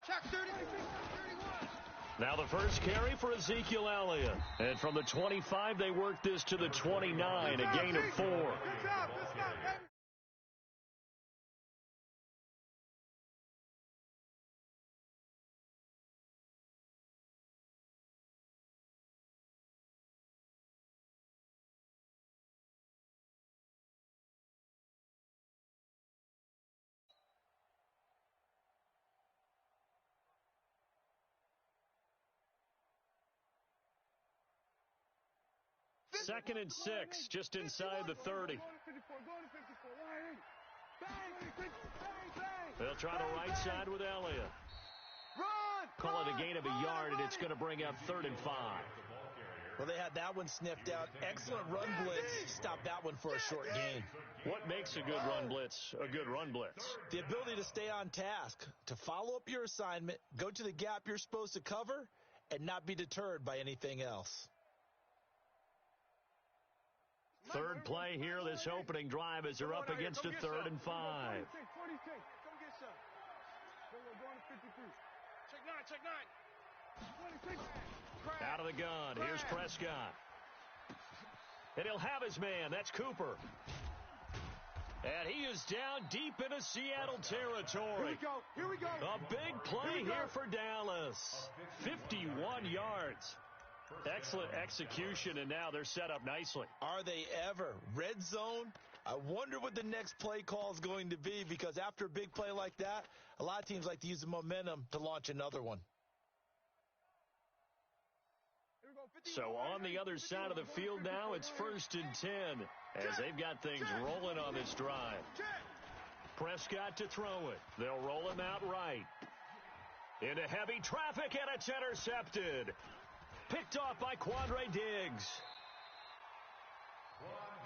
Check 30, 31. Now the first carry for Ezekiel Elliott. And from the 25, they work this to the 29, a gain of 4. Good job, baby. Second and 6, just inside the 30. They'll try the right side with Elliott. Call it a gain of a yard, and it's going to bring up 3rd and 5. Well, they had that one sniffed out. Excellent run blitz. Stop that one for a short gain. What makes a good run blitz a good run blitz? The ability to stay on task, to follow up your assignment, go to the gap you're supposed to cover, and not be deterred by anything else. Third play here, this opening drive, as they're up against a 3rd and 5. Come get some. Check 9. Out of the gun, here's Prescott. And he'll have his man, that's Cooper. And he is down deep into Seattle territory. Here we go. A big play here for Dallas. 51 yards. Excellent execution, and now they're set up nicely. Are they ever? Red zone? I wonder what the next play call is going to be, because after a big play like that, a lot of teams like to use the momentum to launch another one. So on the other side of the field now, it's 1st and 10 as they've got things rolling on this drive. Prescott to throw it. They'll roll him out right. Into heavy traffic, and it's intercepted. Picked off by Quandre Diggs.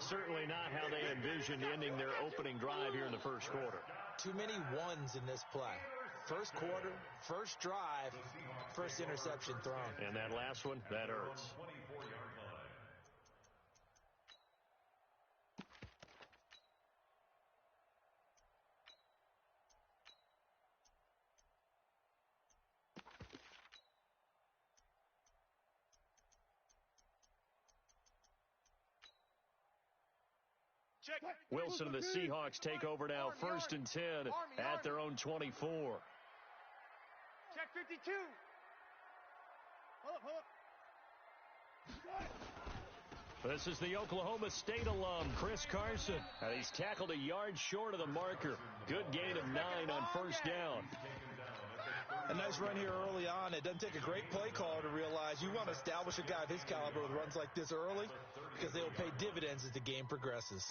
Certainly not how they envisioned ending their opening drive here in the first quarter. Too many ones in this play. First quarter, first drive, first interception thrown. And that last one, that hurts. Wilson and the Seahawks take over now, 1st and 10 at their own 24. Check 52. Hold up. This is the Oklahoma State alum, Chris Carson. And he's tackled a yard short of the marker. Good gain of 9 on first down. A nice run here early on. It doesn't take a great play caller to realize you want to establish a guy of his caliber with runs like this early, because they will pay dividends as the game progresses.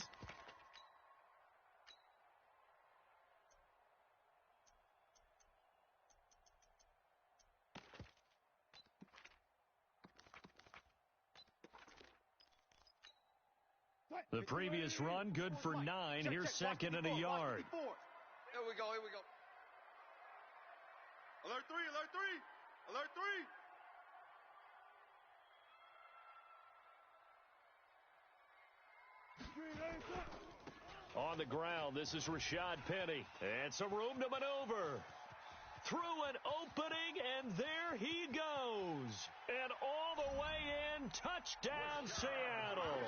The previous run, good for 9. Here's 2nd and a yard. Here we go. Alert 3. On the ground, this is Rashad Penny. And some room to maneuver. Through an opening, and there he goes. And all the way in, touchdown Seattle.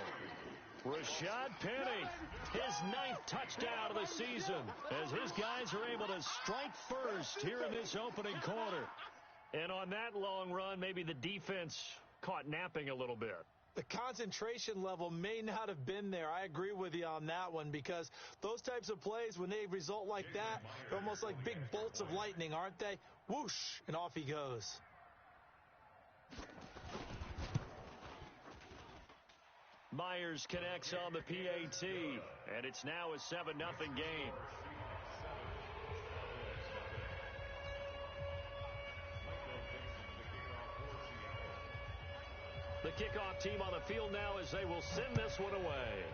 Rashad Penny, his 9th touchdown of the season, as his guys are able to strike first here in this opening quarter. And on that long run, maybe the defense caught napping a little bit. The concentration level may not have been there. I agree with you on that one, because those types of plays, when they result like that, they're almost like big bolts of lightning, aren't they? Whoosh, and off he goes. Myers connects on the PAT, and it's now a 7-0 game. The kickoff team on the field now as they will send this one away.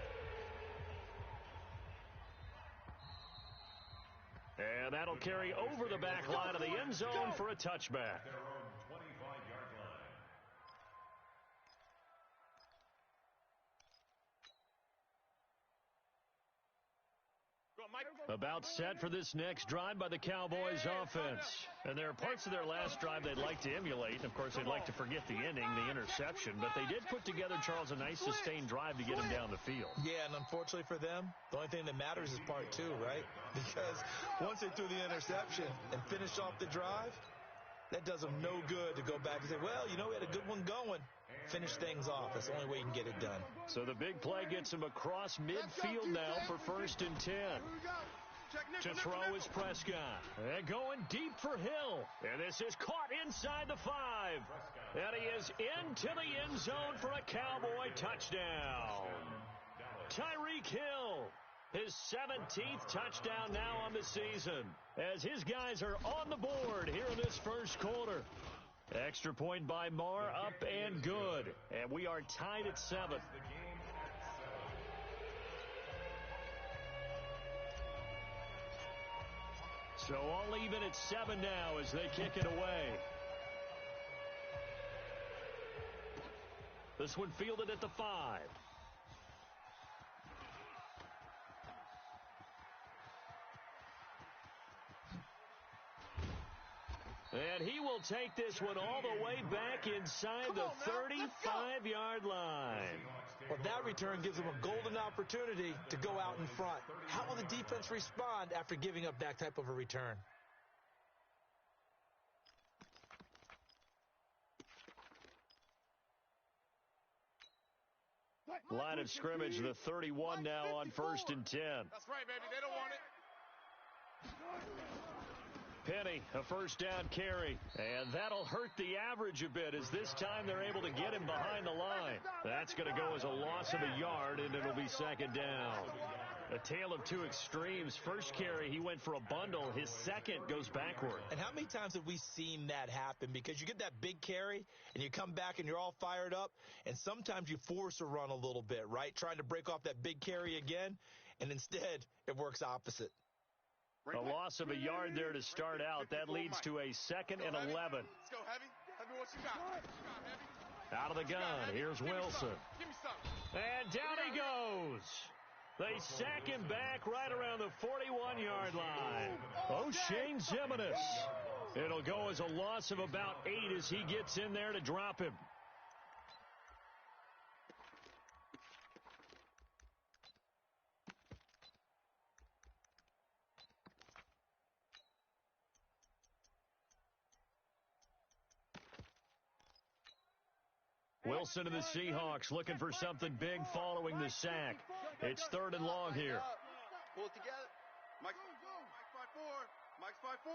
And that'll carry over the back line of the end zone for a touchback. About set for this next drive by the Cowboys offense. And there are parts of their last drive they'd like to emulate. And, of course, they'd like to forget the ending, the interception. But they did put together, Charles, a nice sustained drive to get him down the field. Yeah, and unfortunately for them, the only thing that matters is part two, right? Because once they threw the interception and finished off the drive, that does them no good to go back and say, well, you know, we had a good one going. Finish things off. That's the only way you can get it done. So the big play gets him across midfield now for 1st and 10. To throw is Prescott. And going deep for Hill. And this is caught inside the 5. And he is into the end zone for a Cowboy touchdown. Tyreek Hill, his 17th touchdown now on the season, as his guys are on the board here in this first quarter. Extra point by Marr, up and good. And we are tied at 7. So all even at 7 now as they kick it away. This one fielded at the 5. And he will take this one all the way back inside the 35-yard line. Well, that return gives them a golden opportunity to go out in front. How will the defense respond after giving up that type of a return? Line of scrimmage, the 31 now on 1st and 10. That's right, baby. They don't want it. Penny, a first down carry. And that'll hurt the average a bit as this time they're able to get him behind the line. That's going to go as a loss of a yard, and it'll be 2nd down. A tale of two extremes. First carry, he went for a bundle. His second goes backward. And how many times have we seen that happen? Because you get that big carry, and you come back, and you're all fired up, and sometimes you force a run a little bit, right? Trying to break off that big carry again, and instead it works opposite. A loss of a yard there to start out. That leads to a 2nd and 11. Let's go, Heavy. Heavy, what you got? Out of the gun, here's Wilson. Give me some. And down he goes. They sack him back right around the 41-yard line. O'Shane Zimenez. It'll go as a loss of about 8 as he gets in there to drop him. Wilson and the Seahawks looking for something big following the sack. It's 3rd and long here. Pull it together. Mike 5-4. Mike's 5-4.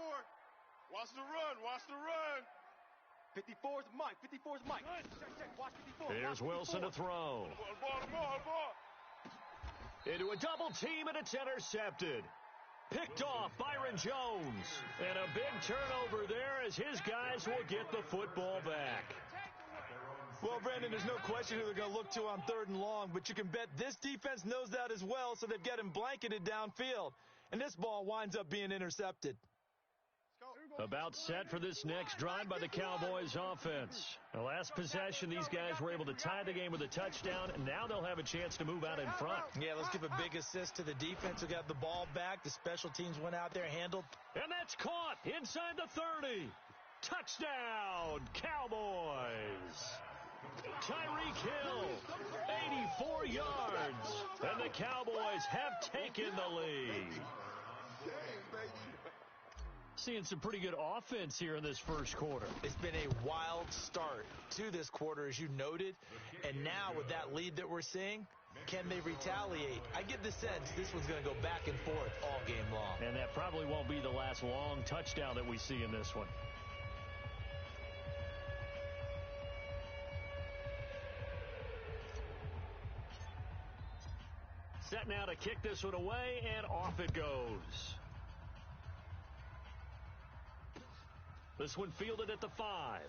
Watch the run. Watch the run. 54's Mike. 54's Mike. Check. Watch 54. Here's Wilson to throw. Ball. Into a double team, and it's intercepted. Picked off Byron Jones. And a big turnover there as his guys will get the football back. Well, Brandon, there's no question who they're going to look to on 3rd and long, but you can bet this defense knows that as well, so they've got him blanketed downfield. And this ball winds up being intercepted. About set for this next drive by the Cowboys offense. The last possession, these guys were able to tie the game with a touchdown, and now they'll have a chance to move out in front. Yeah, let's give a big assist to the defense who got the ball back. The special teams went out there, handled. And that's caught inside the 30. Touchdown, Cowboys. Tyreek Hill, 84 yards, and the Cowboys have taken the lead. Seeing some pretty good offense here in this first quarter. It's been a wild start to this quarter, as you noted, and now with that lead that we're seeing, can they retaliate? I get the sense this one's going to go back and forth all game long. And that probably won't be the last long touchdown that we see in this one. Set now to kick this one away, and off it goes. This one fielded at the 5.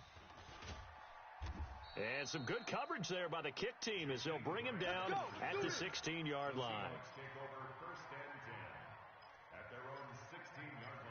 And some good coverage there by the kick team as they'll bring him down at the 16-yard line. Take over 1st and 10 at their own 16-yard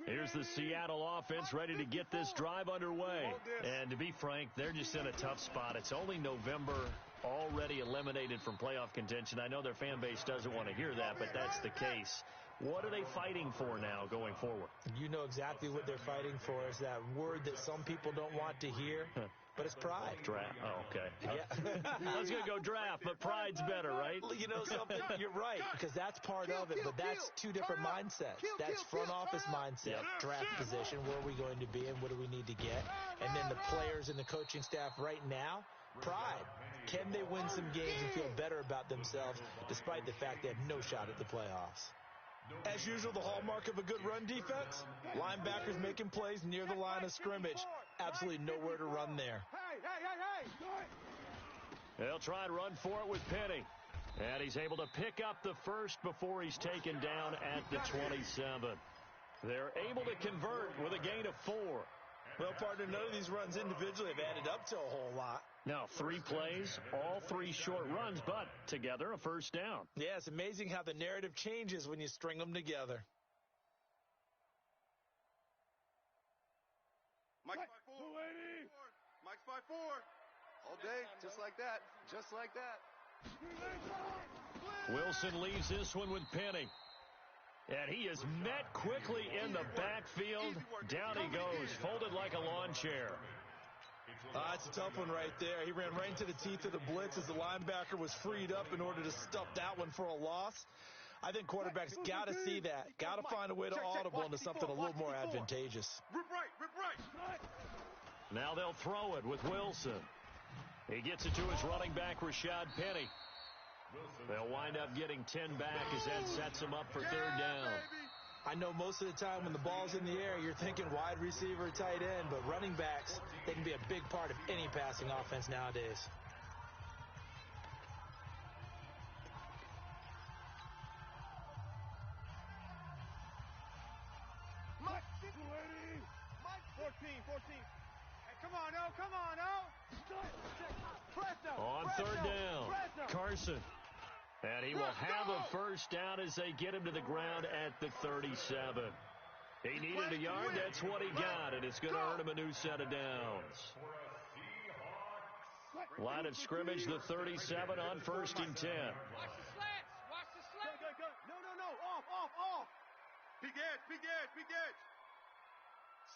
line. Here's the Seattle offense ready to get this drive underway. And to be frank, they're just in a tough spot. It's only November, already eliminated from playoff contention. I know their fan base doesn't want to hear that, but that's the case. What are they fighting for now going forward? You know exactly what they're fighting for. Is that word that some people don't want to hear, but it's pride. Draft. Oh, okay. Yeah. I was going to go draft, but pride's better, right? You know something? You're right, because that's part of it, but that's two different mindsets. That's front office mindset, draft position, where are we going to be and what do we need to get? And then the players and the coaching staff right now, pride. Can they win some games and feel better about themselves despite the fact they have no shot at the playoffs? As usual, the hallmark of a good run defense, linebackers making plays near the line of scrimmage. Absolutely nowhere to run there. They'll try and run for it with Penny. And he's able to pick up the first before he's taken down at the 27. They're able to convert with a gain of 4. Well, partner, none of these runs individually have added up to a whole lot. Now, 3 plays, all 3 short runs, but together a first down. Yeah, it's amazing how the narrative changes when you string them together. Mike's 5-4. Mike's 5-4. All day, just like that. Just like that. Wilson leaves this one with Penny. And he is met quickly in the backfield. Down he goes, folded like a lawn chair. It's a tough one right there. He ran right into the teeth of the blitz as the linebacker was freed up in order to stuff that one for a loss. I think quarterbacks got to see that. Got to find a way to audible into something a little more advantageous. Rip right. Now they'll throw it with Wilson. He gets it to his running back, Rashad Penny. They'll wind up getting 10 back as that sets him up for third down. I know most of the time when the ball's in the air, you're thinking wide receiver, tight end, but running backs, they can be a big part of any passing offense nowadays. Mike 14. Hey, come on, On third down, Carson. And he will have a first down as they get him to the ground at the 37. He needed a yard. That's what he got, and it's going to earn him a new set of downs. Line of scrimmage, the 37 on 1st and 10. Watch the slants. No. Off. Big edge.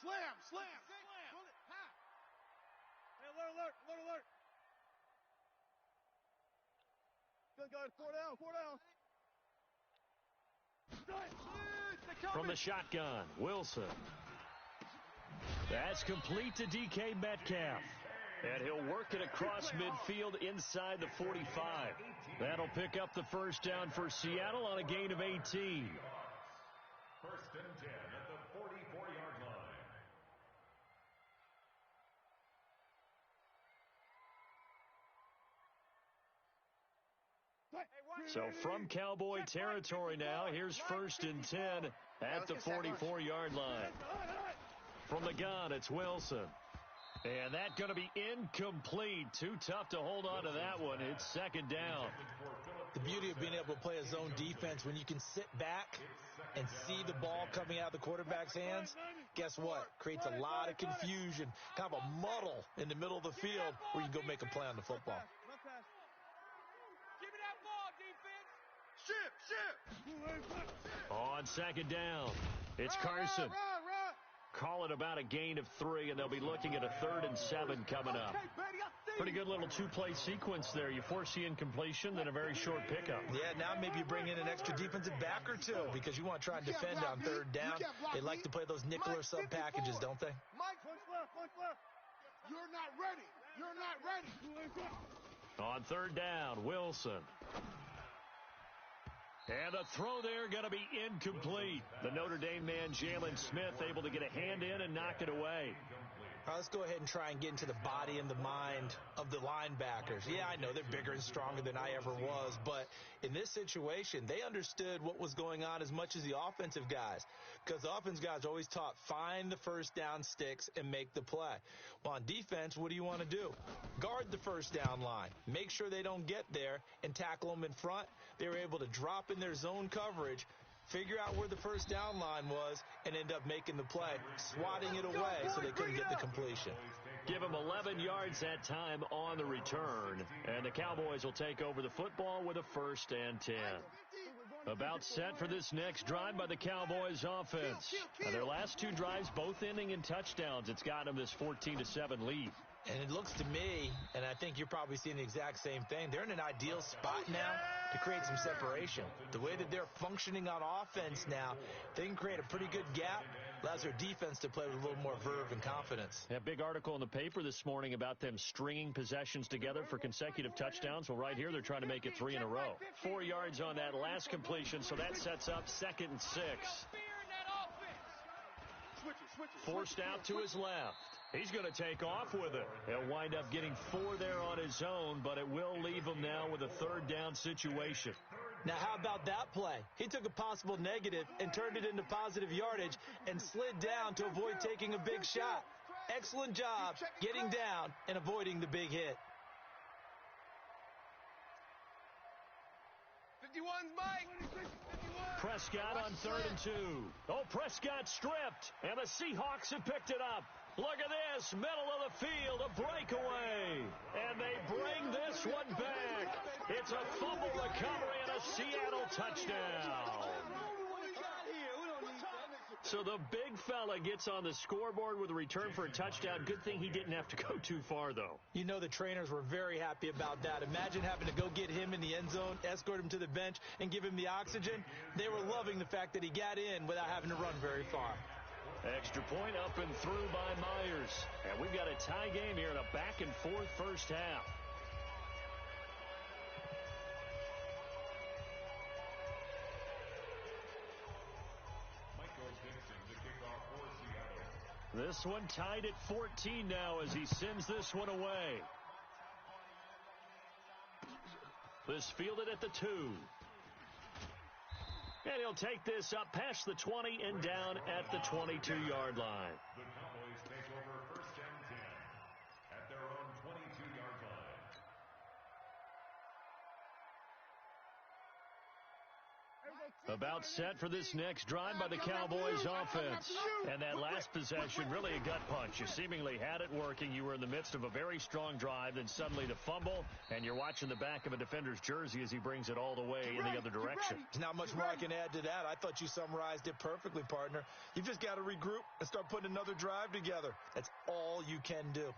Slam. Hey, alert. Good. 4 down. From the shotgun, Wilson. That's complete to DK Metcalf. And he'll work it across midfield inside the 45. That'll pick up the first down for Seattle on a gain of 18. 1st and 10 at the 44-yard line. So from Cowboy territory now, here's 1st and 10 at the 44-yard line. From the gun, it's Wilson. And that's going to be incomplete. Too tough to hold on to that one. It's 2nd down. The beauty of being able to play a zone defense, when you can sit back and see the ball coming out of the quarterback's hands, guess what? Creates a lot of confusion, kind of a muddle in the middle of the field where you can go make a play on the football. Give me that ball, defense. Ship. On 2nd down, it's Carson. Run. Call it about a gain of 3, and they'll be looking at a 3rd and 7 coming up. Pretty good little 2-play sequence there. You force the incompletion, then a very short pickup. Yeah, now maybe you bring in an extra defensive back or two because you want to try and defend on 3rd down. They like to play those nickel or sub packages, don't they? Mike, punch left. You're not ready. On 3rd down, Wilson. And the throw there going to be incomplete. The Notre Dame man, Jalen Smith, able to get a hand in and knock it away. All right, let's go ahead and try and get into the body and the mind of the linebackers. Yeah, I know they're bigger and stronger than I ever was, but in this situation, they understood what was going on as much as the offensive guys, because the offensive guys always taught find the first down sticks and make the play. Well, on defense, what do you want to do? Guard the first down line. Make sure they don't get there and tackle them in front. They were able to drop in their zone coverage, figure out where the first down line was, and end up making the play, swatting it away so they couldn't get the completion. Give him 11 yards that time on the return. And the Cowboys will take over the football with a 1st and 10. About set for this next drive by the Cowboys offense. Their last 2 drives both ending in touchdowns. It's got them this 14-7 lead. And it looks to me, and I think you're probably seeing the exact same thing, they're in an ideal spot now to create some separation. The way that they're functioning on offense now, they can create a pretty good gap, allows their defense to play with a little more verve and confidence. A big article in the paper this morning about them stringing possessions together for consecutive touchdowns. Well, right here, they're trying to make it 3 in a row. 4 yards on that last completion, so that sets up 2nd and 6. Forced out to his left. He's going to take off with it. He'll wind up getting 4 there on his own, but it will leave him now with a 3rd down situation. Now, how about that play? He took a possible negative and turned it into positive yardage and slid down to avoid taking a big shot. Excellent job getting down and avoiding the big hit. 51's Mike. 51. Prescott on 3rd and 2. Oh, Prescott stripped, and the Seahawks have picked it up. Look at this, middle of the field, a breakaway. And they bring this one back. It's a fumble recovery and a Seattle touchdown. So the big fella gets on the scoreboard with a return for a touchdown. Good thing he didn't have to go too far, though. You know the trainers were very happy about that. Imagine having to go get him in the end zone, escort him to the bench, and give him the oxygen. They were loving the fact that he got in without having to run very far. Extra point up and through by Myers. And we've got a tie game here in a back-and-forth first half. This one tied at 14 now as he sends this one away. This fielded at the 2. And he'll take this up past the 20 and down at the 22-yard line. The Cowboys take over 1st and 10 at their own 22-yard line. About set for this next drive by the Cowboys offense. And that last possession, really a gut punch. You seemingly had it working. You were in the midst of a very strong drive, then suddenly the fumble, and you're watching the back of a defender's jersey as he brings it all the way in the other direction. There's not much more I can add to that. I thought you summarized it perfectly, partner. You've just got to regroup and start putting another drive together. That's all you can do.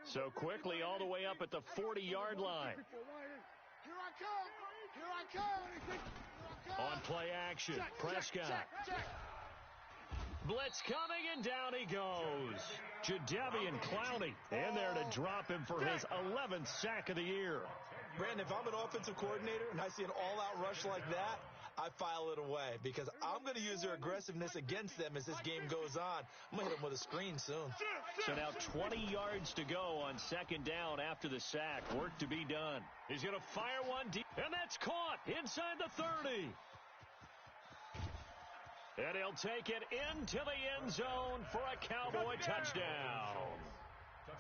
So quickly all the way up at the 40-yard line. Here I come. Here I come. On play action, Prescott. Blitz coming, and down he goes. Jadeveon Clowney in there to drop him for his 11th sack of the year. Brandon, if I'm an offensive coordinator and I see an all-out rush like that, I file it away because I'm going to use their aggressiveness against them as this game goes on. I'm going to hit them with a screen soon. So now 20 yards to go on 2nd down after the sack. Work to be done. He's going to fire one deep, and that's caught inside the 30. And he'll take it into the end zone for a Cowboy touchdown.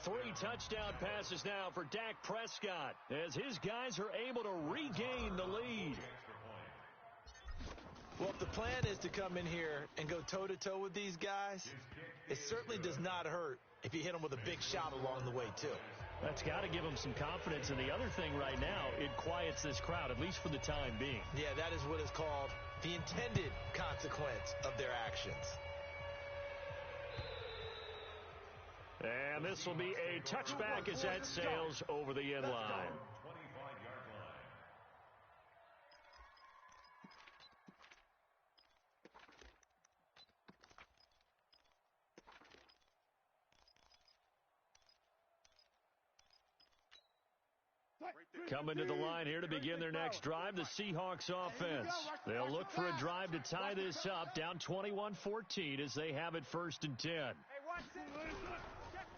3 touchdown passes now for Dak Prescott as his guys are able to regain the lead. Well, if the plan is to come in here and go toe-to-toe with these guys, it certainly does not hurt if you hit them with a big shot along the way, too. That's got to give them some confidence. And the other thing right now, it quiets this crowd, at least for the time being. Yeah, that is what is called the intended consequence of their actions. And this will be a touchback as that sails over the end line. Coming to the line here to begin their next drive, the Seahawks offense. They'll look for a drive to tie this up, down 21-14 as they have it 1st and 10.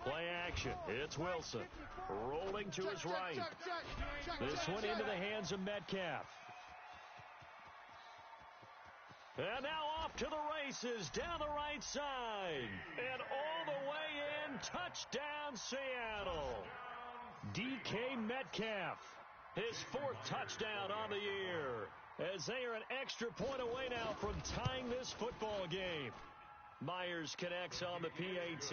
Play action. It's Wilson rolling to his right. This one into the hands of Metcalf. And now off to the races down the right side. And all the way in, touchdown Seattle. DK Metcalf, his 4th touchdown on the year, as they are an extra point away now from tying this football game. Myers connects on the PAT.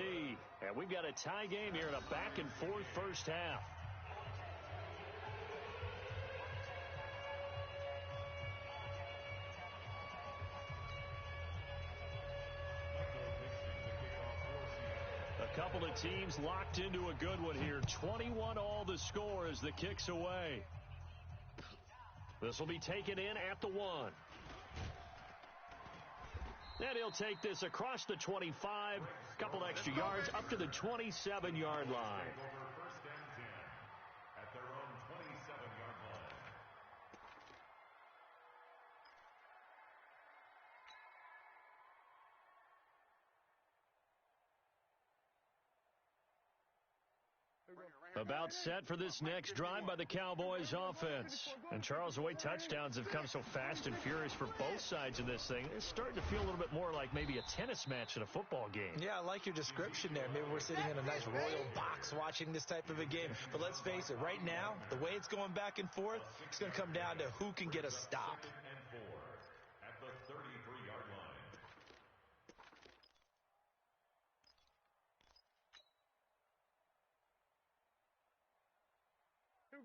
And we've got a tie game here in a back-and-forth first half. A couple of teams locked into a good one here. 21 all the score as the kick's away. This will be taken in at the 1. And he'll take this across the 25, a couple extra yards up to the 27-yard line. First and 10 at their own 27-yard line. About set for this next drive by the Cowboys offense. And Charles, the way touchdowns have come so fast and furious for both sides of this thing, it's starting to feel a little bit more like maybe a tennis match in a football game. Yeah, I like your description there. Maybe we're sitting in a nice royal box watching this type of a game. But let's face it, right now, the way it's going back and forth, it's going to come down to who can get a stop. And 4 at the 33-yard line.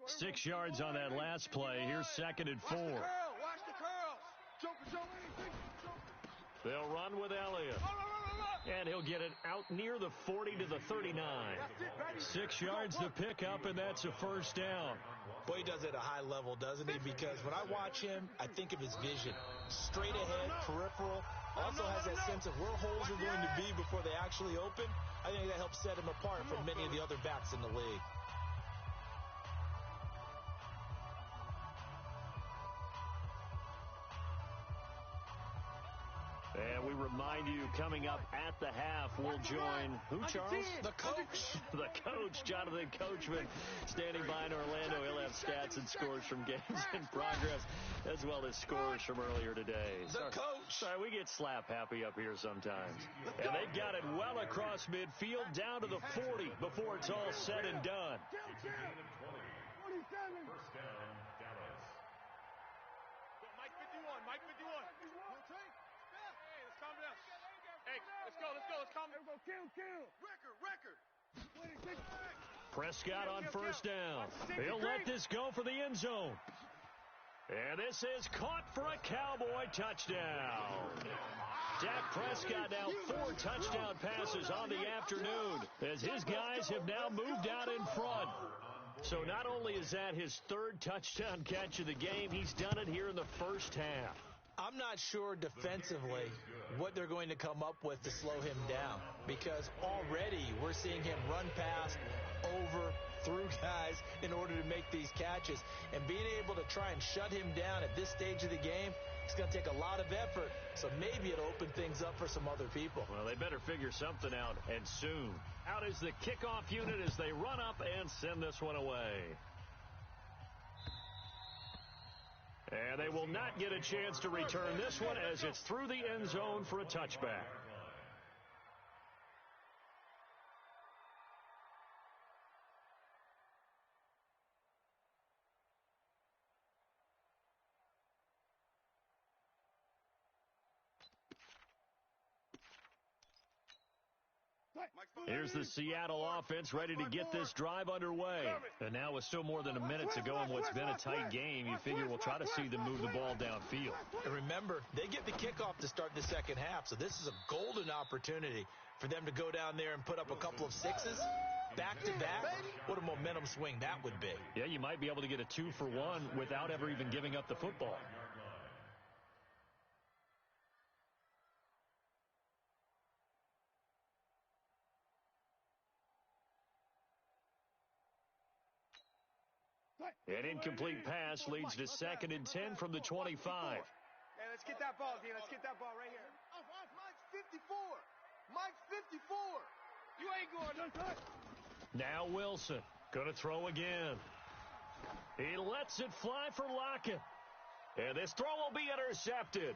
6 yards on that last play. Here's 2nd and 4. Watch the curl. Joker. They'll run with Elliott. And he'll get it out near the 40 to the 39. 6 yards to pick up, and that's a first down. Boy, he does it at a high level, doesn't he? Because when I watch him, I think of his vision. Straight ahead, peripheral. Also has that sense of where holes are going to be before they actually open. I think that helps set him apart from many of the other backs in the league. And we remind you, coming up at the half, we'll join who, Charles? The coach. The coach, Jonathan Coachman, standing by in Orlando. He'll have stats and scores from games in progress, as well as scores from earlier today. The coach. Sorry, we get slap happy up here sometimes. And they got it well across midfield, down to the 40 before it's all said and done. It's a gain of 20. First down, Dallas. Mike 51. Mike 51. Calm down. Hey, let's go. Let's calm down. Kill. Record. Prescott on first down. He'll let this go for the end zone. And this is caught for a Cowboy touchdown. Dak Prescott now 4 touchdown passes on the afternoon as his guys have now moved out in front. So not only is that his 3rd touchdown catch of the game, he's done it here in the first half. I'm not sure defensively what they're going to come up with to slow him down, because already we're seeing him run past, over, through guys in order to make these catches. And being able to try and shut him down at this stage of the game, it's going to take a lot of effort. So maybe it'll open things up for some other people. Well, they better figure something out, and soon. Out is the kickoff unit as they run up and send this one away. And they will not get a chance to return this one as it's through the end zone for a touchback. Here's the Seattle offense ready to get this drive underway. And now with still more than a minute to go in what's been a tight game, you figure we'll try to see them move the ball downfield. And remember, they get the kickoff to start the second half, so this is a golden opportunity for them to go down there and put up a couple of 6s back-to-back. What a momentum swing that would be. Yeah, you might be able to get a 2-for-1 without ever even giving up the football. An incomplete pass leads to 2nd and 10 from the 25. Hey, let's get that ball, Dean. Let's get that ball right here. Mike's 54. Mike's 54. You ain't going. Now Wilson going to throw again. He lets it fly for Lockett. And this throw will be intercepted.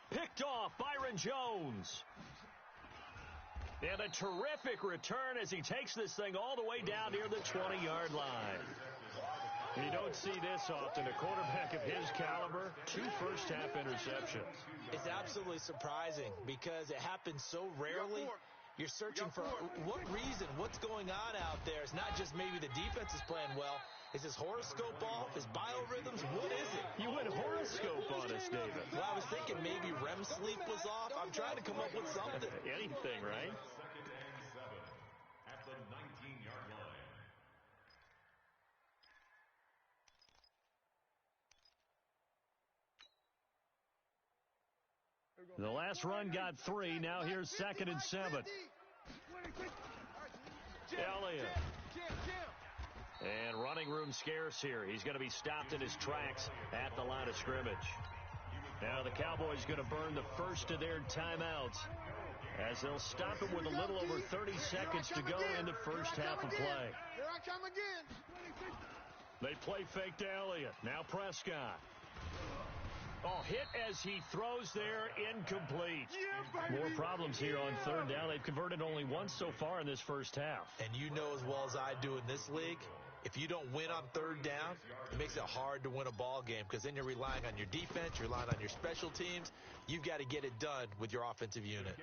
Picked off Byron Jones. And a terrific return as he takes this thing all the way down near the 20-yard line. You don't see this often. A quarterback of his caliber, 2 first-half interceptions. It's absolutely surprising because it happens so rarely. You're searching for what reason, what's going on out there. It's not just maybe the defense is playing well. Is his horoscope off? His biorhythms? What is it? You went horoscope on us, David. Well, I was thinking maybe REM sleep was off. I'm trying to come up with something. Anything, right? Second and 7 at the 19-yard line. The last run got 3. Now here's 2nd and 7. Elliott. And running room scarce here. He's going to be stopped in his tracks at the line of scrimmage. Now the Cowboys going to burn the first of their timeouts as they'll stop him with a little over 30 seconds to go in the first half of play. Here I come again. They play fake to Elliott. Now Prescott. Oh, hit as he throws there, incomplete. More problems here on 3rd down. They've converted only once so far in this first half. And you know as well as I do in this league, if you don't win on 3rd down, it makes it hard to win a ball game because then you're relying on your defense, you're relying on your special teams. You've got to get it done with your offensive unit.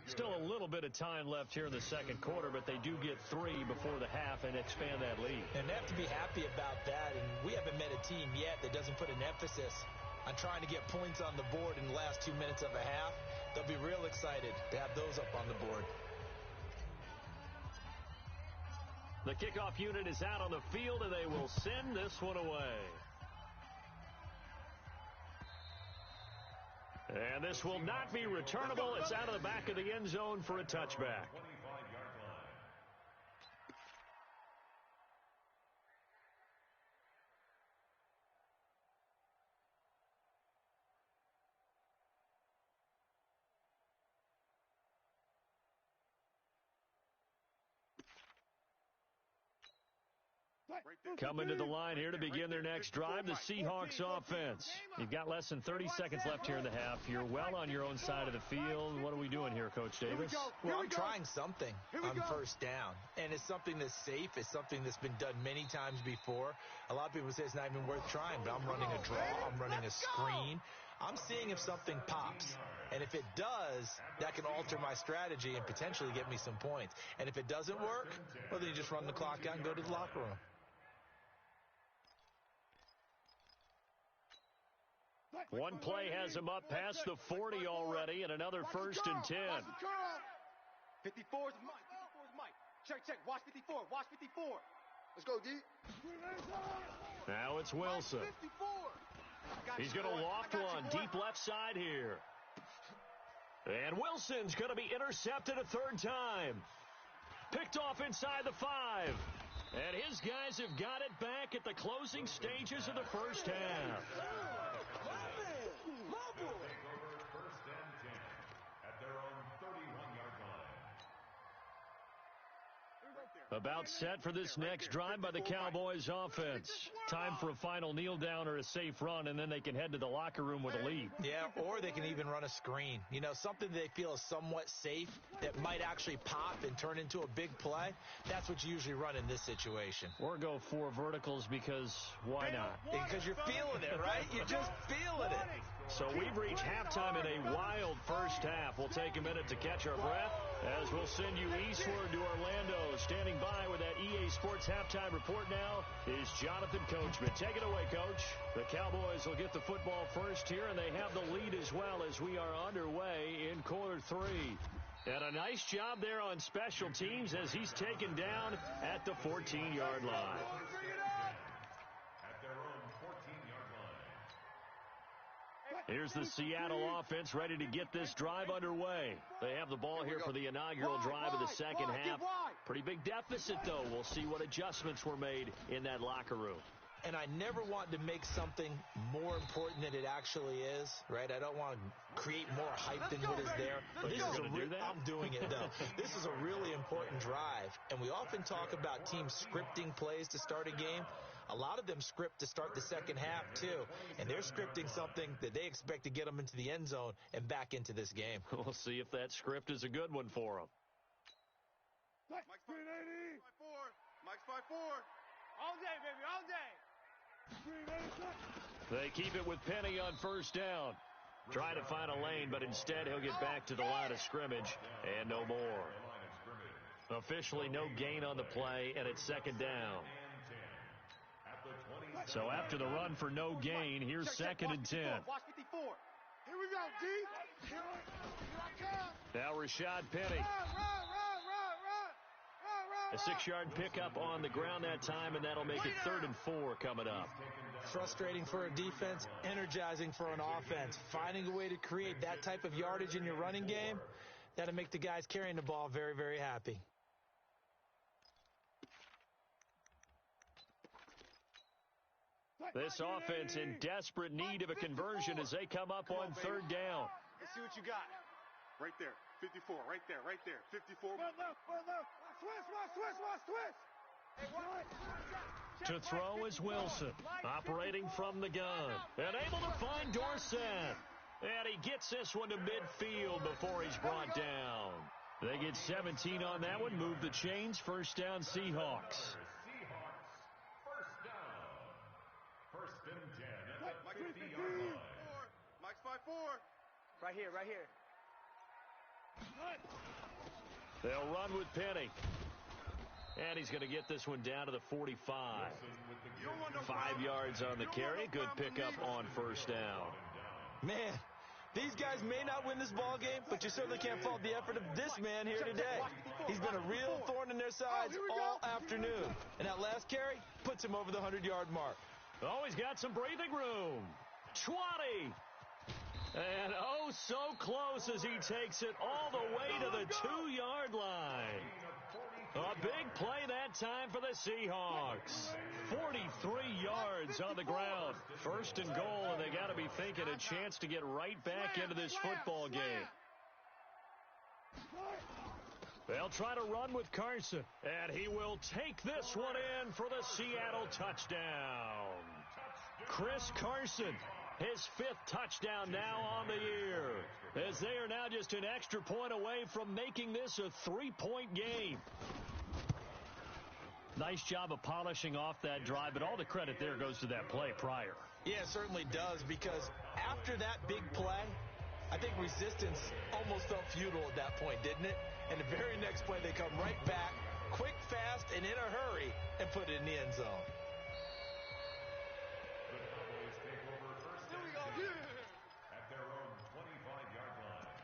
Still a little bit of time left here in the second quarter, but they do get 3 before the half and expand that lead. And they have to be happy about that, and we haven't met a team yet that doesn't put an emphasis on trying to get points on the board in the last 2 minutes of a half. They'll be real excited to have those up on the board. The kickoff unit is out on the field, and they will send this one away. And this will not be returnable. It's out of the back of the end zone for a touchback. 25-yard line. Coming to the line here to begin their next drive, the Seahawks offense. You've got less than 30 seconds left here in the half. You're well on your own side of the field. What are we doing here, Coach Davis? Well, I'm trying something on 1st down, and it's something that's safe. It's something that's been done many times before. A lot of people say it's not even worth trying, but I'm running a draw. I'm running a screen. I'm seeing if something pops. And if it does, that can alter my strategy and potentially get me some points. And if it doesn't work, well, then you just run the clock out and go to the locker room. One play has him up past the 40 already, and another 1st and 10. 54's Mike. 54's Mike. Check. Watch 54. Watch 54. Let's go, D. Now it's Wilson. 54. He's going to loft one deep left side here. And Wilson's going to be intercepted a 3rd time. Picked off inside the 5. And his guys have got it back at the closing stages of the first half. First and 10 at their own 31-yard line. About set for this next drive by the Cowboys offense. Time for a final kneel down or a safe run, and then they can head to the locker room with a lead. Yeah, or they can even run a screen. You know, something they feel is somewhat safe that might actually pop and turn into a big play. That's what you usually run in this situation. Or go 4 verticals because why not? Because you're feeling it, right? You're just feeling it. So we've reached halftime in a wild first half. We'll take a minute to catch our breath as we'll send you eastward to Orlando. Standing by with that EA Sports halftime report now is Jonathan Coachman. Take it away, Coach. The Cowboys will get the football first here, and they have the lead as well as we are underway in quarter 3. And a nice job there on special teams as he's taken down at the 14-yard line. At their own 14-yard line. Here's the Seattle offense ready to get this drive underway. They have the ball here for the inaugural drive of the second half. Pretty big deficit, though. We'll see what adjustments were made in that locker room. And I never want to make something more important than it actually is, right? I don't want to create more hype than what is there. But this is I'm doing it, though. This is a really important drive. And we often talk about teams scripting plays to start a game. A lot of them script to start the second half, too. And they're scripting something that they expect to get them into the end zone and back into this game. We'll see if that script is a good one for them. Mike's 5-4. Mike's 5-4. All day, baby, all day. They keep it with Penny on first down. Trying to find a lane, but instead he'll get back to the line of scrimmage and no more. Officially no gain on the play, and it's second down. So after the run for no gain, here's second and 10. Watch 54. Here we go, D. Here I come. Now Rashad Penny. Run. A 6-yard pickup on the ground that time, and that'll make it 3rd and 4 coming up. Frustrating for a defense, energizing for an offense. Finding a way to create that type of yardage in your running game, that'll make the guys carrying the ball very, very happy. This offense in desperate need of a conversion as they come up on 3rd down. Let's see what you got. Right there. 54. Right there. 54. Twist. To throw is Wilson, operating from the gun, and able to find Dorsett. And he gets this one to midfield before he's brought down. They get 17 on that one, move the chains, first down Seahawks. First and 10 at the 50-yard line. Mike's 5-4. Right here. They'll run with Penny. And he's going to get this one down to the 45. 5 yards on the carry. Good pickup on first down. Man, these guys may not win this ball game, but you certainly can't fault the effort of this man here today. He's been a real thorn in their sides all afternoon. And that last carry puts him over the 100-yard mark. Oh, he's got some breathing room. 20. And oh, so close as he takes it all the way to the 2-yard line. A big play that time for the Seahawks. 43 yards on the ground. First and goal, and they got to be thinking a chance to get right back into this football game. They'll try to run with Carson, and he will take this one in for the Seattle touchdown. Chris Carson, his 5th touchdown now on the year, as they are now just an extra point away from making this a 3-point game. Nice job of polishing off that drive, but all the credit there goes to that play prior. Yeah, it certainly does, because after that big play, I think resistance almost felt futile at that point, didn't it? And the very next play, they come right back, quick, fast, and in a hurry, and put it in the end zone. The Cowboys take over first and 10 at their own 25-yard line.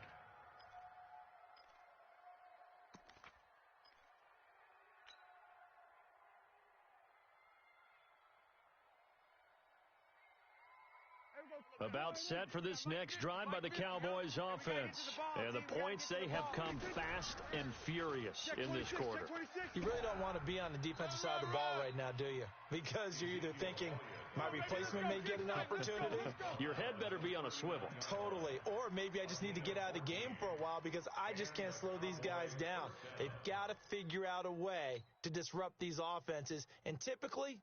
About set for this next drive by the Cowboys offense. And the points, they have come fast and furious in this quarter. You really don't want to be on the defensive side of the ball right now, do you? Because you're either thinking, my replacement may get an opportunity. Your head better be on a swivel. Totally. Or maybe I just need to get out of the game for a while because I just can't slow these guys down. They've got to figure out a way to disrupt these offenses. And typically,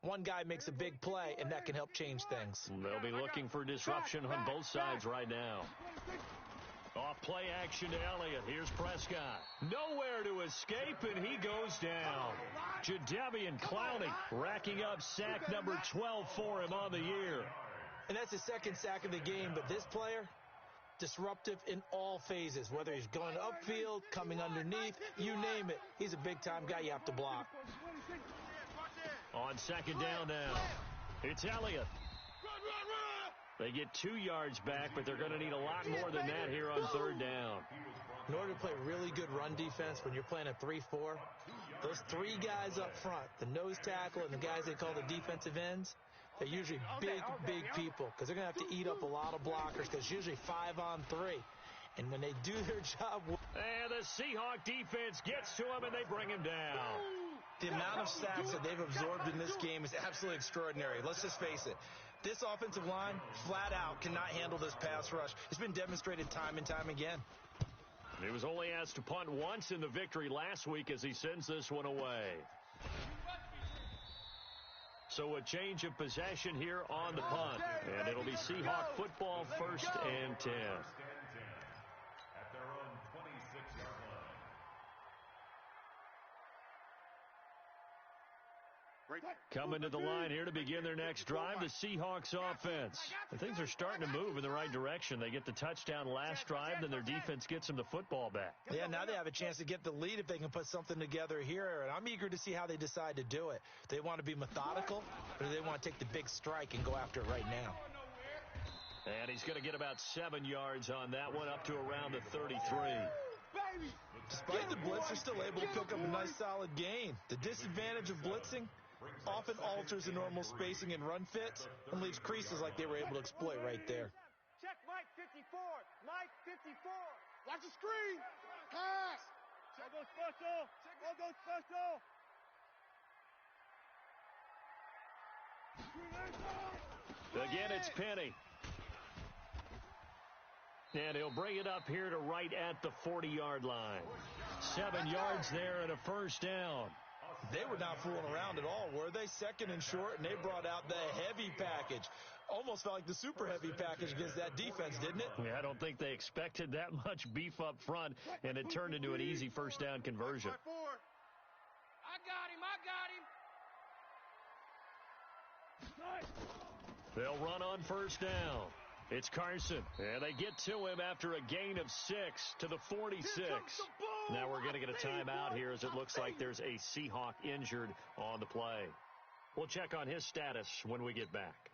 one guy makes a big play, and that can help change things. They'll be looking for disruption on both sides right now. Off play action to Elliott. Here's Prescott. Nowhere to escape, and he goes down. Jadeveon Clowney racking up sack number 12 for him on the year. And that's his 2nd sack of the game, but this player, disruptive in all phases, whether he's going upfield, coming underneath, you name it. He's a big-time guy you have to block. On second down now, it's Elliott. They get 2 yards back, but they're going to need a lot more than that here on 3rd down. In order to play really good run defense when you're playing a 3-4, those 3 guys up front, the nose tackle and the guys they call the defensive ends, they're usually big people because they're going to have to eat up a lot of blockers because it's usually 5 on 3. And when they do their job... And the Seahawk defense gets to him, and they bring him down. The amount of sacks that they've absorbed in this game is absolutely extraordinary. Let's just face it. This offensive line, flat out, cannot handle this pass rush. It's been demonstrated time and time again. He was only asked to punt once in the victory last week as he sends this one away. So a change of possession here on the punt. And it'll be Seahawk football, 1st and 10. At their own 26-yard line. Coming to the line here to begin their next drive, the Seahawks offense. And things are starting to move in the right direction. They get the touchdown last drive, then their defense gets them the football back. Yeah, now they have a chance to get the lead if they can put something together here, and I'm eager to see how they decide to do it. Do they want to be methodical, or do they want to take the big strike and go after it right now? And he's going to get about 7 yards on that one, up to around the 33. Despite the blitz, they're still able to pick up a nice solid gain. The disadvantage of blitzing often alters the normal spacing and run fits and leaves creases like they were able to exploit right there. Check Mike 54. Mike 54. Watch the screen. Pass. I'll go special. I'll go special. Again, it's Penny. And he'll bring it up here to right at the 40-yard line. 7 yards there and a first down. They were not fooling around at all, were they? Second and short, and they brought out the heavy package. Almost felt like the super heavy package against that defense, didn't it? Yeah, I don't think they expected that much beef up front, and it turned into an easy first down conversion. I got him. They'll run on first down. It's Carson, and they get to him after a gain of 6 to the 46. Now we're going to get a timeout here as it looks like there's a Seahawk injured on the play. We'll check on his status when we get back.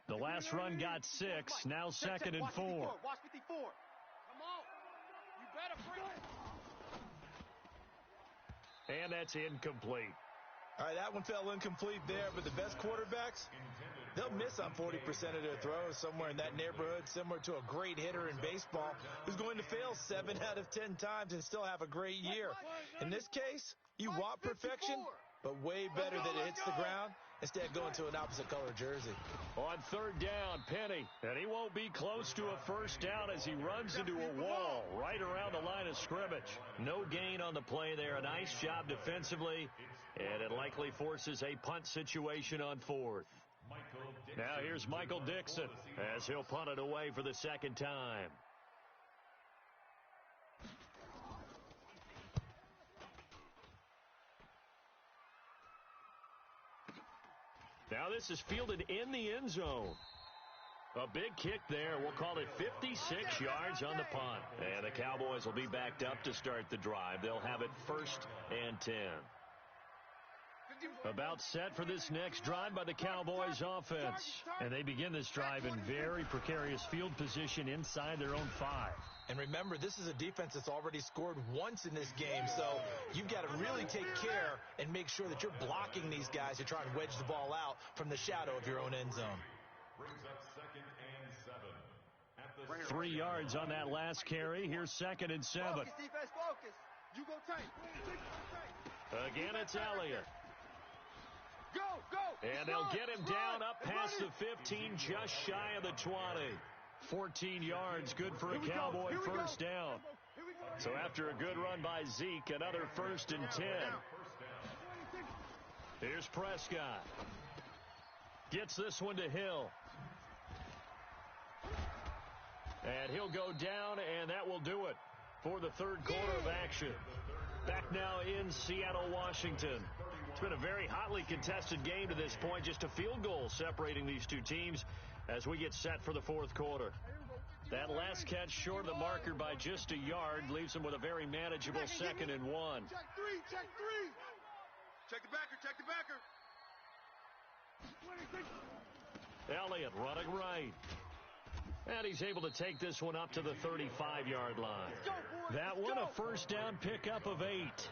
The last run got 6, now 2nd and 4. Watch 54. Come on. You better bring it. And that's incomplete. All right, that one fell incomplete there, but the best quarterbacks, they'll miss on 40% of their throws, somewhere in that neighborhood, similar to a great hitter in baseball who's going to fail 7 out of 10 times and still have a great year. In this case, you want perfection, but way better that it hits the ground instead going to an opposite color jersey. On third down, Penny, and he won't be close to a first down as he runs into a wall right around the line of scrimmage. No gain on the play there. A nice job defensively, and it likely forces a punt situation on 4th. Now here's Michael Dixon as he'll punt it away for the second time. Now this is fielded in the end zone. A big kick there. We'll call it 56 yards on the punt. And the Cowboys will be backed up to start the drive. They'll have it 1st and 10. About set for this next drive by the Cowboys offense. And they begin this drive in very precarious field position inside their own 5. And remember, this is a defense that's already scored once in this game, so you've got to really take care and make sure that you're blocking these guys to try and wedge the ball out from the shadow of your own end zone. 3 yards on that last carry. Here's 2nd and 7. Focus, defense, focus. You go tight. Again, it's Elliott. Go. And they'll get him down up past the 15, just shy of the 20. 14 yards, good for a Cowboy first down. So after a good run by Zeke, another 1st and 10. Here's Prescott. Gets this one to Hill. And he'll go down, and that will do it for the third quarter of action. Back now in Seattle, Washington. It's been a very hotly contested game to this point. Just a field goal separating these two teams as we get set for the fourth quarter. That last catch short of the marker by just a yard leaves them with a very manageable 2nd and 1. Check three. Check the backer. Elliott running right. And he's able to take this one up to the 35-yard line. That one a first down pickup of 8.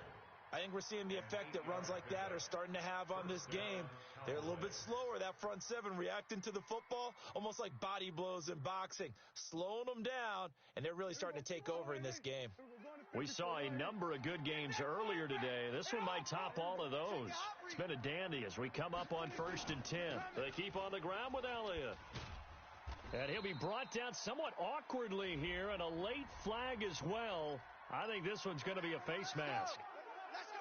I think we're seeing the effect that runs like that are starting to have on this game. They're a little bit slower, that front 7, reacting to the football, almost like body blows in boxing, slowing them down, and they're really starting to take over in this game. We saw a number of good games earlier today. This one might top all of those. It's been a dandy as we come up on 1st and 10. They keep on the ground with Elliott. And he'll be brought down somewhat awkwardly here, and a late flag as well. I think this one's going to be a face mask. Let's go.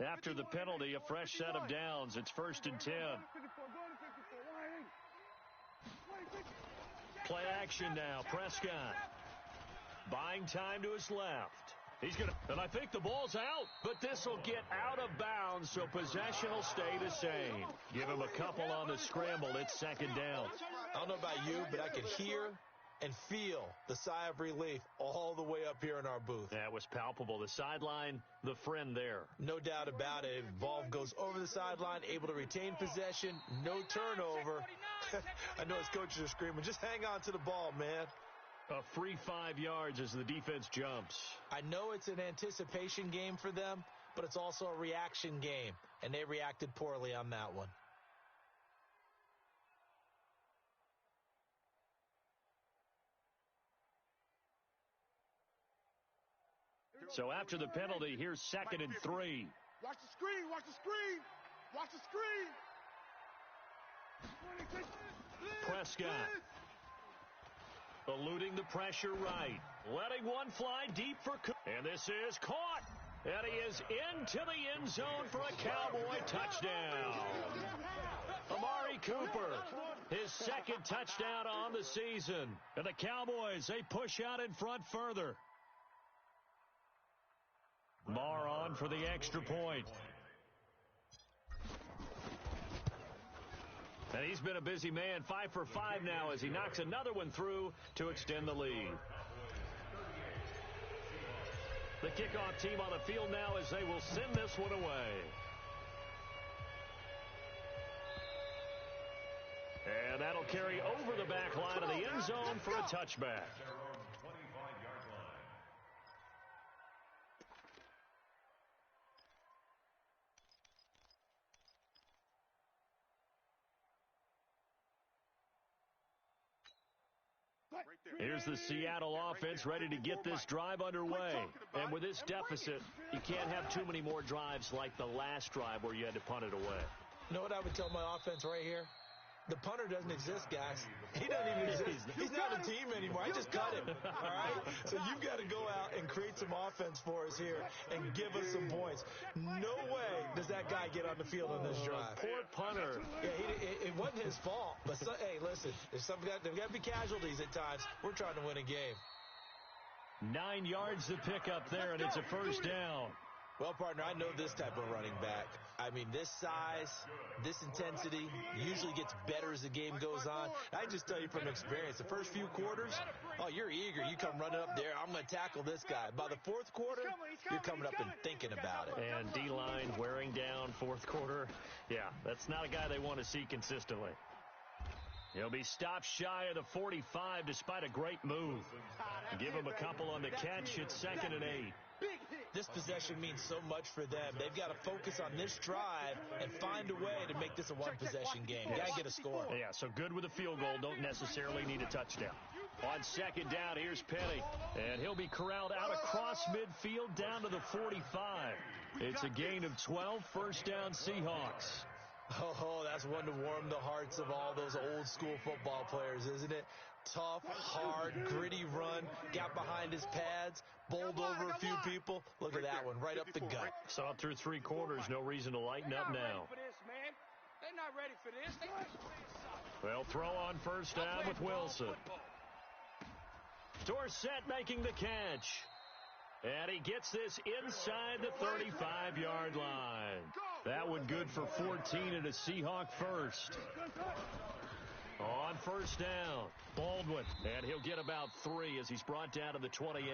After the penalty, a fresh set of downs. It's 1st and 10. Play action now. Prescott buying time to his left. He's going to, and I think the ball's out, but this will get out of bounds, so possession will stay the same. Give him a couple on the scramble. It's second down. I don't know about you, but I could hear and feel the sigh of relief all the way up here in our booth. That was palpable. The sideline, the friend there. No doubt about it. Ball goes over the sideline, able to retain possession, no turnover. I know his coaches are screaming, just hang on to the ball, man. A free 5 yards as the defense jumps. I know it's an anticipation game for them, but it's also a reaction game, and they reacted poorly on that one. So after the penalty, here's 2nd and 3. Watch the screen, watch the screen, watch the screen. Prescott eluding the pressure right. Letting one fly deep for Cook. And this is caught. And he is into the end zone for a Cowboy touchdown. Amari Cooper, his 2nd touchdown on the season. And the Cowboys, they push out in front further. Marr on for the extra point. And he's been a busy man, 5 for 5 now as he knocks another one through to extend the lead. The kickoff team on the field now as they will send this one away. And that'll carry over the back line of the end zone for a touchback. Here's the Seattle offense ready to get this drive underway. And with this deficit, you can't have too many more drives like the last drive where you had to punt it away. You know what I would tell my offense right here? The punter doesn't exist, guys. He doesn't even exist. He's not a team anymore. I just cut him, all right? So you've got to go out and create some offense for us here and give us some points. No way does that guy get on the field on this drive. Poor punter. Yeah, it wasn't his fault. But, hey, listen, there's got to be casualties at times. We're trying to win a game. 9 yards to pick up there, and it's a first down. Well, partner, I know this type of running back. I mean, this size, this intensity usually gets better as the game goes on. I just tell you from experience, the first few quarters, oh, you're eager. You come running up there, I'm going to tackle this guy. By the fourth quarter, you're coming up and thinking about it. And D-line wearing down fourth quarter. Yeah, that's not a guy they want to see consistently. He'll be stopped shy of the 45 despite a great move. Give him a couple on the catch. It's 2nd and 8. This possession means so much for them. They've got to focus on this drive and find a way to make this a one-possession game. You got to get a score. Yeah, so good with a field goal. Don't necessarily need a touchdown. On 2nd down, here's Penny. And he'll be corralled out across midfield down to the 45. It's a gain of 12, first down Seahawks. Oh, that's one to warm the hearts of all those old school football players, isn't it? Tough, hard, gritty run, got behind his pads, bowled over a few people. Look at that one, right up the gut. Saw it through 3 quarters, no reason to lighten up now. They're not ready for this. They'll throw on first down with Wilson. Dorsett making the catch. And he gets this inside the 35-yard line. That one good for 14 and a Seahawk first. On first down, Baldwin. And he'll get about 3 as he's brought down to the 28.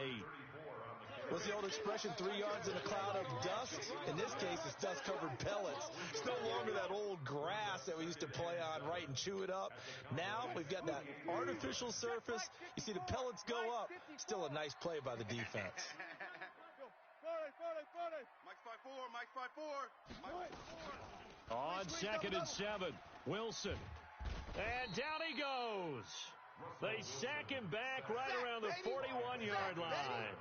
What's the old expression, 3 yards in a cloud of dust? In this case, it's dust-covered pellets. It's no longer that old grass that we used to play on, right, and chew it up. Now we've got that artificial surface. You see the pellets go up. Still a nice play by the defense. On 2nd and 7, Wilson. And down he goes. They sack him back right around the 41-yard line.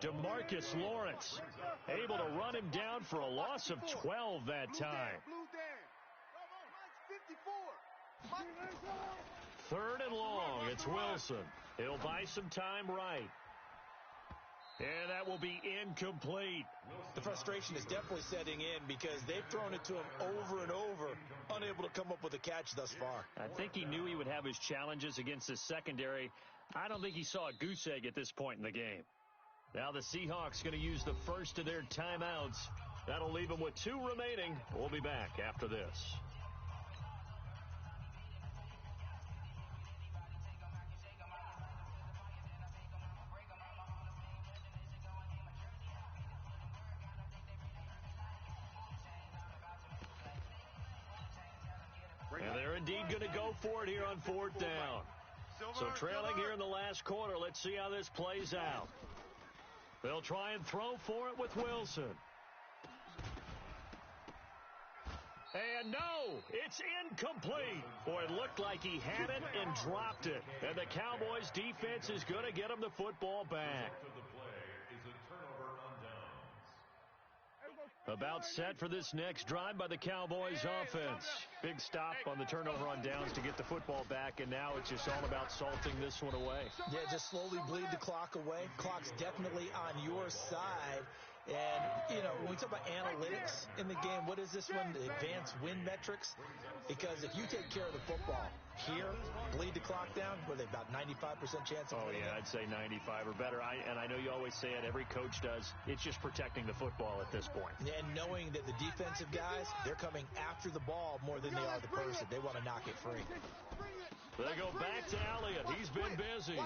DeMarcus Lawrence able to run him down for a loss of 12 that time. 3rd and long, it's Wilson. He'll buy some time right. And that will be incomplete. The frustration is definitely setting in because they've thrown it to him over and over, unable to come up with a catch thus far. I think he knew he would have his challenges against his secondary. I don't think he saw a goose egg at this point in the game. Now the Seahawks going to use the first of their timeouts. That'll leave them with 2 remaining. We'll be back after this. And they're indeed going to go for it here on 4th down. So trailing here in the last quarter, let's see how this plays out. They'll try and throw for it with Wilson. And no, it's incomplete. Boy, it looked like he had it and dropped it. And the Cowboys defense is going to get him the football back. About set for this next drive by the Cowboys offense. Big stop on the turnover on downs to get the football back, and now it's just all about salting this one away. Yeah, just slowly bleed the clock away. Clock's definitely on your side. And, you know, when we talk about analytics in the game, what is this one? The advanced win metrics? Because if you take care of the football here, bleed the clock down, what are they, about 95% chance of winning? Oh, yeah, I'd say 95 or better. And I know you always say it, every coach does. It's just protecting the football at this point. And knowing that the defensive guys, they're coming after the ball more than they are the person. They want to knock it free. They go back to Elliott. He's been busy.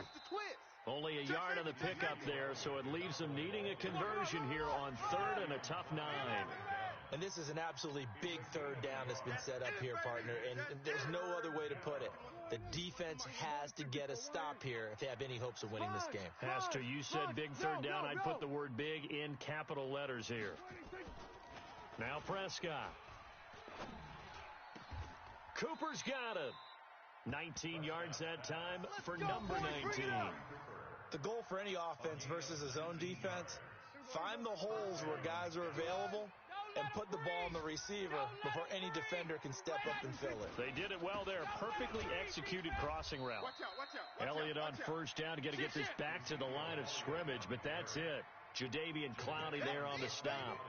Only a yard on the pickup there, so it leaves them needing a conversion here on 3rd and a tough 9. And this is an absolutely big 3rd down that's been set up here, partner, and there's no other way to put it. The defense has to get a stop here if they have any hopes of winning this game. Pastor, you said big 3rd down. I'd put the word big in capital letters here. Now Prescott. Cooper's got him. 19 yards that time for number 19. The goal for any offense versus a zone defense, find the holes where guys are available and put the ball on the receiver before any defender can step up and fill it. They did it well there. Perfectly executed crossing route. Elliott on 1st down. Got to get this back to the line of scrimmage, but that's it. Jadeveon Clowney there on the stop.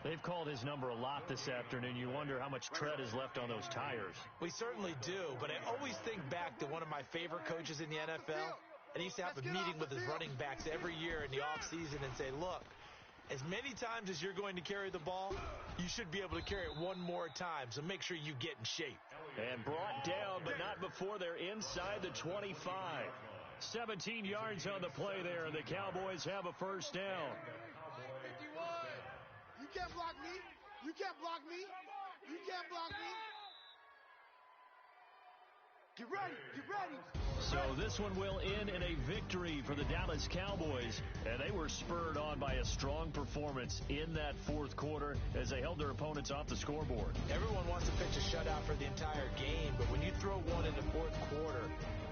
They've called his number a lot this afternoon. You wonder how much tread is left on those tires. We certainly do, but I always think back to one of my favorite coaches in the NFL. And he used to have a meeting with his running backs every year in the offseason and say, look, as many times as you're going to carry the ball, you should be able to carry it one more time, so make sure you get in shape. And brought down, but not before they're inside the 25. 17 yards on the play there, and the Cowboys have a 1st down. 51. You can't block me. You can't block me. You can't block me. Get ready. Get ready. So this one will end in a victory for the Dallas Cowboys, and they were spurred on by a strong performance in that 4th quarter as they held their opponents off the scoreboard. Everyone wants to pitch a shutout for the entire game, but when you throw one in the 4th quarter,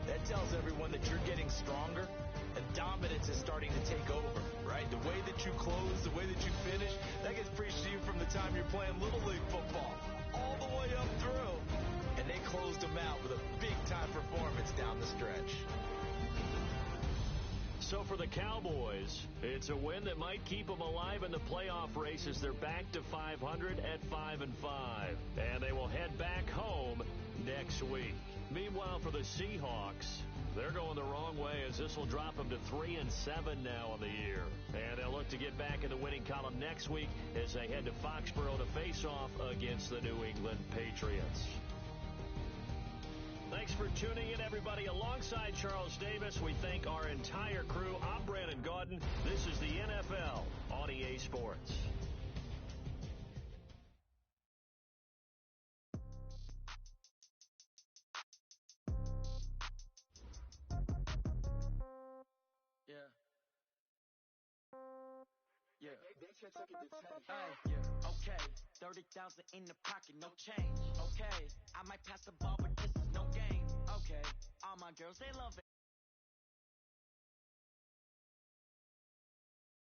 that tells everyone that you're getting stronger and dominance is starting to take over, right? The way that you close, the way that you finish, that gets preached to you from the time you're playing Little League football all the way up through. And they closed them out with a big-time performance down the stretch. So for the Cowboys, it's a win that might keep them alive in the playoff race as they're back to 500 at 5-5. And they will head back home next week. Meanwhile, for the Seahawks, they're going the wrong way as this will drop them to 3-7 now on the year. And they'll look to get back in the winning column next week as they head to Foxborough to face off against the New England Patriots. Thanks for tuning in, everybody. Alongside Charles Davis, we thank our entire crew. I'm Brandon Gaudin. This is the NFL on EA Sports. Okay, 30,000 in the pocket, no change. Okay, I might pass the ball, but this is no game. Okay, all my girls, they love it.